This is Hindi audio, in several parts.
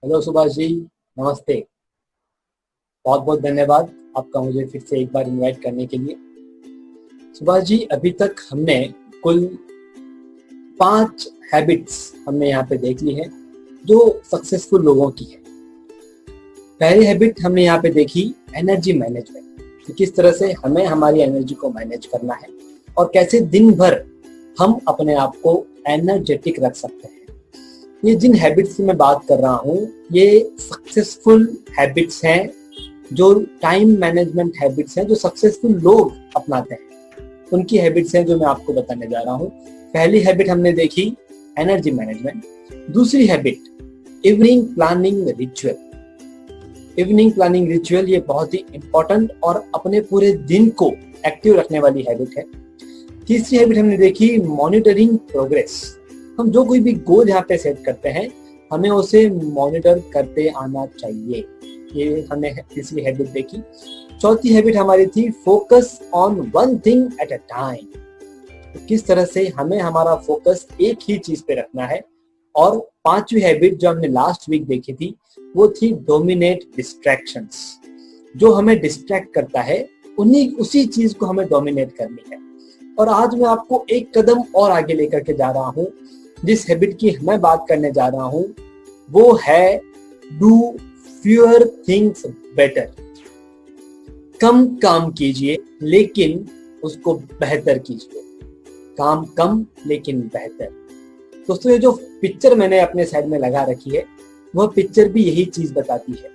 हेलो सुभाष जी, नमस्ते। बहुत बहुत धन्यवाद आपका मुझे फिर से एक बार इनवाइट करने के लिए। सुभाष जी, अभी तक हमने कुल 5 हैबिट्स हमने यहाँ पे देख ली है जो सक्सेसफुल लोगों की है। पहली हैबिट हमने यहाँ पे देखी एनर्जी मैनेजमेंट, किस तरह से हमें हमारी एनर्जी को मैनेज करना है और कैसे दिन भर हम अपने आप को एनर्जेटिक रख सकते हैं। ये जिन हैबिट्स की मैं बात कर रहा हूँ ये सक्सेसफुल हैबिट्स हैं, जो टाइम मैनेजमेंट हैबिट्स हैं, जो सक्सेसफुल लोग अपनाते हैं। उनकी हैबिट्स हैं जो मैं आपको बताने जा रहा हूँ। पहली हैबिट हमने देखी एनर्जी मैनेजमेंट। दूसरी habit evening planning ritual. Evening planning ritual ये बहुत ही इंपॉर्टेंट और अपने पूरे दिन को एक्टिव रखने वाली हैबिट है। तीसरी हैबिट हमने देखी मॉनिटरिंग प्रोग्रेस। हम जो कोई भी गोल यहाँ पे सेट करते हैं हमें उसे मॉनिटर करते आना चाहिए। ये हमने तीसरी हैबिट देखी। चौथी हैबिट हमारी थी focus on one thing at a time. किस तरह से हमें हमारा फोकस एक ही चीज पे रखना है। और पांचवी हैबिट जो हमने लास्ट वीक देखी थी वो थी डोमिनेट डिस्ट्रैक्शंस। जो हमें डिस्ट्रैक्ट करता है उसी चीज को हमें डोमिनेट करनी है। और आज मैं आपको एक कदम और आगे लेकर के जा रहा हूँ। जिस हैबिट की मैं बात करने जा रहा हूँ वो है डू फ्यूअर थिंग्स बेटर। कम काम कीजिए लेकिन उसको बेहतर कीजिए। काम कम लेकिन बेहतर। दोस्तों, ये जो पिक्चर मैंने अपने साइड में लगा रखी है वह पिक्चर भी यही चीज बताती है।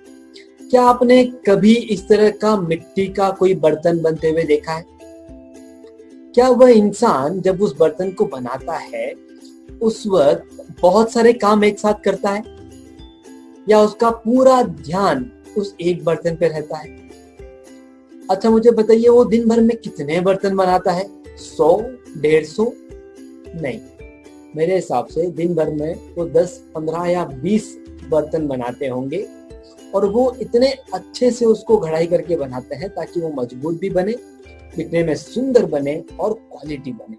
क्या आपने कभी इस तरह का मिट्टी का कोई बर्तन बनते हुए देखा है? क्या वह इंसान जब उस बर्तन को बनाता है उस वक्त बहुत सारे काम एक साथ करता है या उसका पूरा ध्यान उस एक बर्तन पे रहता है? अच्छा, मुझे बताइए वो दिन भर में कितने बर्तन बनाता है? 100, 150? नहीं, मेरे हिसाब से दिन भर में वो 10, 15 या 20 बर्तन बनाते होंगे। और वो इतने अच्छे से उसको घड़ाई करके बनाते हैं ताकि वो मजबूत भी बने, दिखने में सुंदर बने और क्वालिटी बने।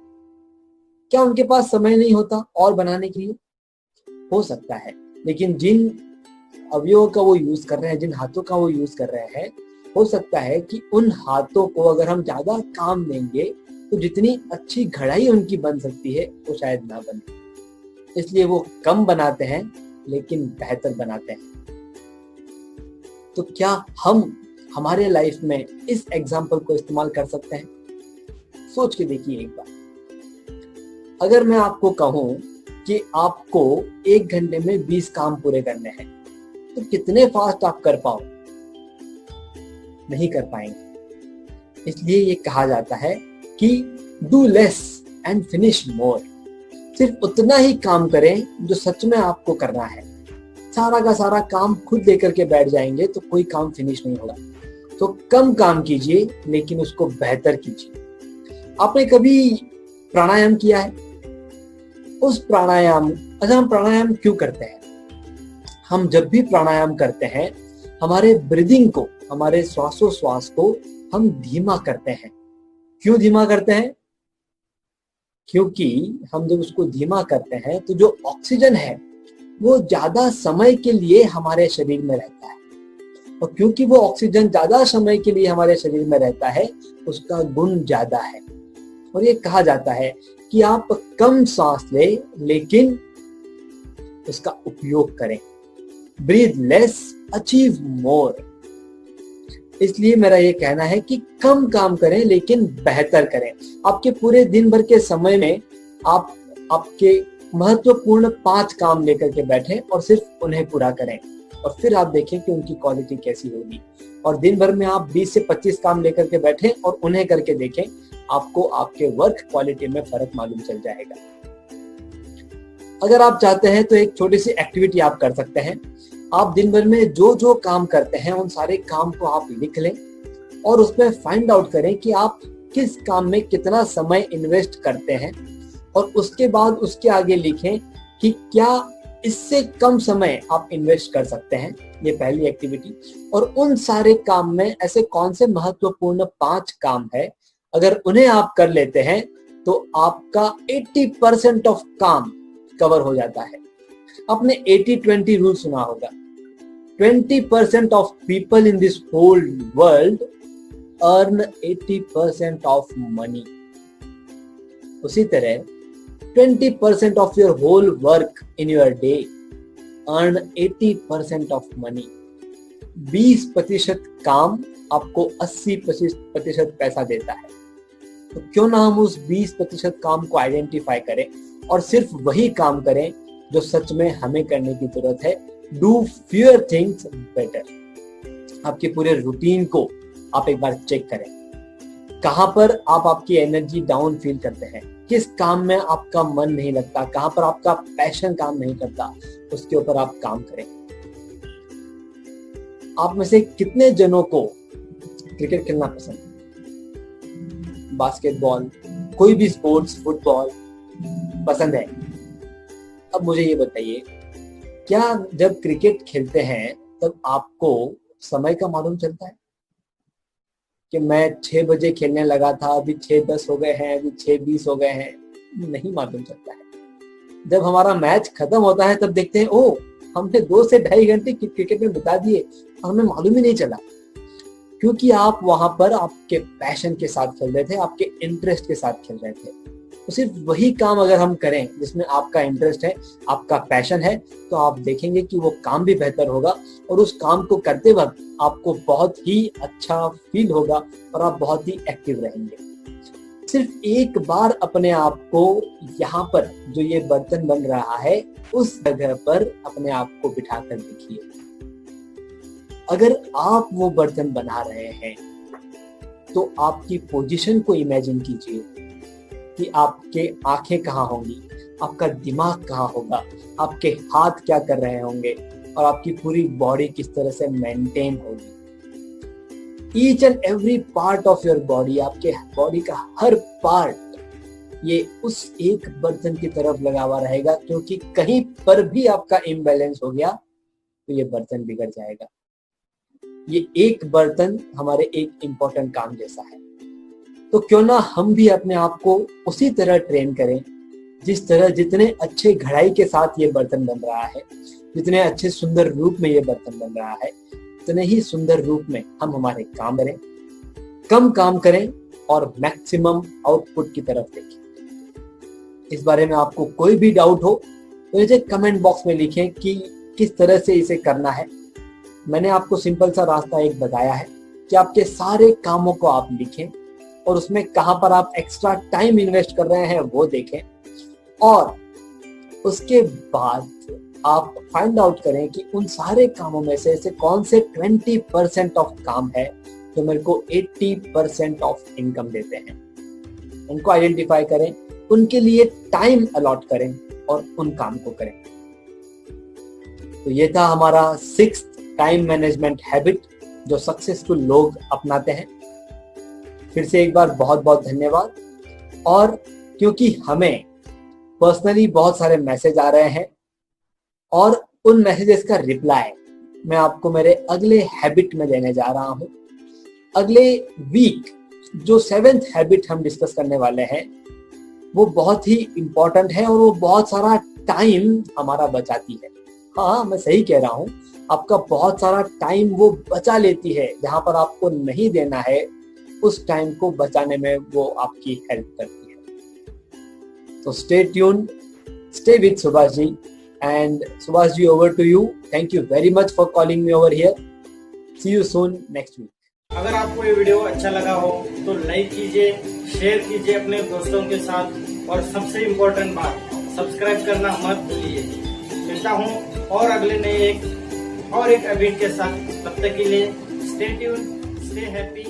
क्या उनके पास समय नहीं होता और बनाने के लिए? हो सकता है, लेकिन जिन अवयवों का वो यूज कर रहे हैं, जिन हाथों का वो यूज कर रहे हैं, हो सकता है कि उन हाथों को अगर हम ज्यादा काम देंगे तो जितनी अच्छी घड़ाई उनकी बन सकती है वो शायद ना बने। इसलिए वो कम बनाते हैं लेकिन बेहतर बनाते हैं। तो क्या हम हमारे लाइफ में इस एग्जाम्पल को इस्तेमाल कर सकते हैं? सोच के देखिए एक बार। अगर मैं आपको कहूं कि आपको 1 घंटे में 20 काम पूरे करने हैं तो कितने फास्ट आप कर पाओ? नहीं कर पाएंगे। इसलिए ये कहा जाता है कि डू लेस एंड फिनिश मोर। सिर्फ उतना ही काम करें जो सच में आपको करना है। सारा का सारा काम खुद लेकर के बैठ जाएंगे तो कोई काम फिनिश नहीं होगा। तो कम काम कीजिए लेकिन उसको बेहतर कीजिए। आपने कभी प्राणायाम किया है? उस प्राणायाम अच्छा, हम प्राणायाम क्यों करते हैं? हम जब भी प्राणायाम करते हैं हमारे ब्रीदिंग को, हमारे श्वासोश्वास को हम धीमा करते हैं। क्यों धीमा करते हैं? क्योंकि हम जब उसको धीमा करते हैं तो जो ऑक्सीजन है वो ज्यादा समय के लिए हमारे शरीर में रहता है। और क्योंकि वो ऑक्सीजन ज्यादा समय के लिए हमारे शरीर में रहता है उसका गुण ज्यादा है। और ये कहा जाता है कि आप कम सांस लें लेकिन उसका उपयोग करें। Breathe less achieve more. इसलिए मेरा ये कहना है कि कम काम करें लेकिन बेहतर करें। आपके पूरे दिन भर के समय में आप आपके महत्वपूर्ण 5 काम लेकर के बैठें और सिर्फ उन्हें पूरा करें और फिर आप देखें कि उनकी क्वालिटी कैसी होगी। और दिन भर में आप 20 से 25 काम लेकर के बैठें और उन्हें करके देखें, आपको आपके वर्क क्वालिटी में फर्क मालूम चल जाएगा। अगर आप चाहते हैं तो एक छोटी सी एक्टिविटी आप कर सकते हैं। आप दिन भर में जो जो काम करते हैं उन सारे काम को आप लिख लें और उसमें फाइंड आउट करें कि आप किस काम में कितना समय इन्वेस्ट करते हैं और उसके बाद उसके आगे लिखें कि क्या इससे कम समय आप इन्वेस्ट कर सकते हैं। ये पहली एक्टिविटी। और उन सारे काम में ऐसे कौन से महत्वपूर्ण 5 काम है, अगर उन्हें आप कर लेते हैं तो आपका 80% ऑफ काम कवर हो जाता है। आपने 80-20 रूल सुना होगा। 20% of people in this whole world earn 80% of money. उसी तरह 20% of your whole work in your day earn 80% of money. 20% काम आपको 80% पैसा देता है. तो क्यों ना हम उस 20% काम को आइडेंटिफाई करें और सिर्फ वही काम करें जो सच में हमें करने की जरूरत है. Do fewer things better. आपके पूरे रूटीन को आप एक बार चेक करें. कहां पर आप आपकी एनर्जी डाउन फील करते हैं, किस काम में आपका मन नहीं लगता, कहां पर आपका पैशन काम नहीं करता, उसके ऊपर आप काम करें. आप में से कितने जनों को क्रिकेट खेलना पसंद है, बास्केटबॉल, कोई भी स्पोर्ट्स, फुटबॉल पसंद है? अब मुझे ये बताइए, क्या जब क्रिकेट खेलते हैं तब आपको समय का मालूम चलता है कि मैं 6 बजे खेलने लगा था, अभी 6:10 हो गए हैं, अभी 6:20 हो गए हैं? नहीं मालूम चलता है. जब हमारा मैच खत्म होता है तब देखते हैं, ओ हमने 2 से 2.5 घंटे क्रिकेट में बिता दिए, हमें मालूम ही नहीं चला. क्योंकि आप वहां पर आपके पैशन के साथ खेल रहे थे, आपके इंटरेस्ट के साथ खेल रहे थे. तो सिर्फ वही काम अगर हम करें जिसमें आपका इंटरेस्ट है, आपका पैशन है, तो आप देखेंगे कि वो काम भी बेहतर होगा और उस काम को करते वक्त आपको बहुत ही अच्छा फील होगा और आप बहुत ही एक्टिव रहेंगे. सिर्फ एक बार अपने आप को यहाँ पर जो ये बर्तन बन रहा है उस जगह पर अपने आप को बिठा कर देखिए. अगर आप वो बर्तन बना रहे हैं तो आपकी पोजीशन को इमेजिन कीजिए कि आपके आंखें कहाँ होंगी, आपका दिमाग कहाँ होगा, आपके हाथ क्या कर रहे होंगे और आपकी पूरी बॉडी किस तरह से मेंटेन होगी. Each and every part of your body, आपके बॉडी का हर पार्ट ये उस एक बर्तन की तरफ लगा हुआ रहेगा, क्योंकि कहीं पर भी आपका इम्बैलेंस हो गया तो ये बर्तन बिगड़ जाएगा. ये एक बर्तन हमारे एक इंपॉर्टेंट काम जैसा है. तो क्यों ना हम भी अपने आप को उसी तरह ट्रेन करें जिस तरह, जितने अच्छे घड़ाई के साथ ये बर्तन बन रहा है, जितने अच्छे सुंदर रूप में ये बर्तन बन रहा है, उतने ही सुंदर रूप में हम हमारे काम करें, कम काम करें और मैक्सिमम आउटपुट की तरफ देखें. इस बारे में आपको कोई भी डाउट हो तो मुझे कमेंट बॉक्स में लिखें कि किस तरह से इसे करना है. मैंने आपको सिंपल सा रास्ता एक बताया है कि आपके सारे कामों को आप लिखें और उसमें कहां पर आप एक्स्ट्रा टाइम इन्वेस्ट कर रहे हैं वो देखें, और उसके बाद आप फाइंड आउट करें कि उन सारे कामों में से ऐसे कौन से 20% ऑफ काम है जो मेरे को 80% ऑफ इनकम देते हैं. उनको आइडेंटिफाई करें, उनके लिए टाइम अलॉट करें और उन काम को करें. तो ये था हमारा 6th टाइम मैनेजमेंट हैबिट जो सक्सेसफुल लोग अपनाते हैं. फिर से एक बार बहुत बहुत धन्यवाद. और क्योंकि हमें पर्सनली बहुत सारे मैसेज आ रहे हैं और उन मैसेजेस का रिप्लाई मैं आपको मेरे अगले हैबिट में देने जा रहा हूं. अगले वीक जो 7th हैबिट हम डिस्कस करने वाले हैं वो बहुत ही इंपॉर्टेंट है और वो बहुत सारा टाइम हमारा बचाती है. हाँ, मैं सही कह रहा हूं, आपका बहुत सारा टाइम वो बचा लेती है. जहां पर आपको नहीं देना है उस टाइम को बचाने में वो आपकी हेल्प करती है. तो stay tuned, stay with Subhash ji. And Subhash ji, over to you. Thank you very much for calling me over here. See you soon next week. अगर आपको ये वीडियो अच्छा लगा हो तो लाइक कीजिए, शेयर कीजिए अपने दोस्तों के साथ, और सबसे इम्पोर्टेंट बात, सब्सक्राइब करना मत भूलिए. मिलता हूँ और अगले नए एक हैबिट के साथ. तब तक के लिए स्टे ट्यून्ड, स्टे हैप्पी.